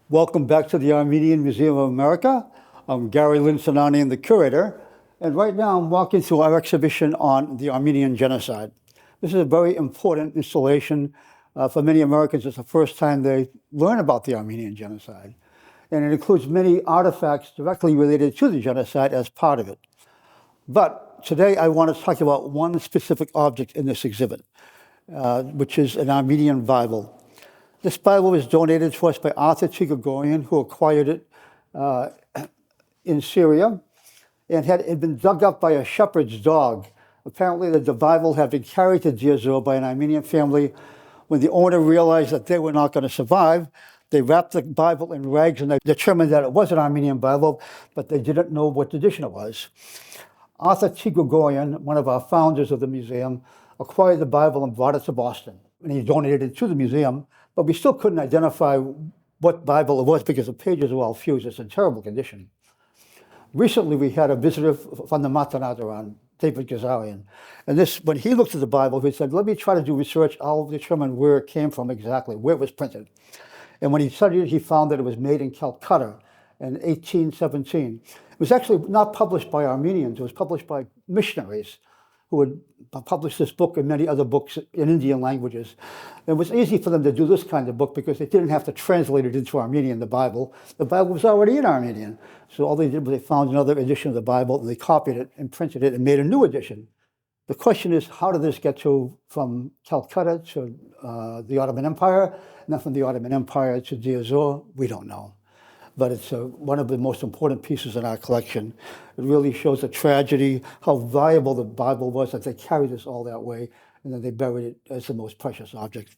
Welcome back to the Armenian Museum of America. I'm Gary Linsanani, the curator, and right now I'm walking through our exhibition on the Armenian Genocide. This is a very important installation. For many Americans, it's the first time they learn about the Armenian Genocide, and it includes many artifacts directly related to the genocide as part of it. But today I want to talk about one specific object in this exhibit, which is an Armenian Bible. This Bible was donated to us by Davit Ghazaryan, who acquired it in Syria, and had been dug up by a shepherd's dog. Apparently, the Bible had been carried to Deir by an Armenian family. When the owner realized that they were not going to survive, they wrapped the Bible in rags and they determined that it was an Armenian Bible, but they didn't know what edition it was. Davit Ghazaryan, one of our founders of the museum, acquired the Bible and brought it to Boston. And he donated it to the museum, but we still couldn't identify what Bible it was because the pages were all fused. It's in terrible condition. Recently, we had a visitor from the Matenadaran, Davit Ghazaryan. And when he looked at the Bible, he said, let me try to do research. I'll determine where it came from exactly, where it was printed. And when he studied it, he found that it was made in Calcutta in 1817. It was actually not published by Armenians. It was published by missionaries who had published this book and many other books in Indian languages. It was easy for them to do this kind of book because they didn't have to translate it into Armenian, the Bible. The Bible was already in Armenian. So all they did was they found another edition of the Bible and they copied it and printed it and made a new edition. The question is, how did this get from Calcutta to the Ottoman Empire, and then from the Ottoman Empire to Deir? We don't know. But it's one of the most important pieces in our collection. It really shows the tragedy, how valuable the Bible was, that they carried this all that way, and then they buried it as the most precious object.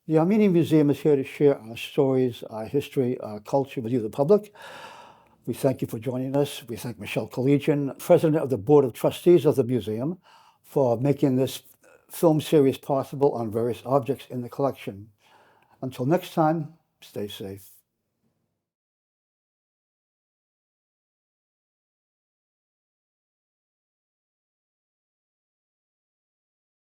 The Armenian Museum is here to share our stories, our history, our culture with you, the public. We thank you for joining us. We thank Michelle Collegian, President of the Board of Trustees of the museum, for making this film series possible on various objects in the collection. Until next time, stay safe.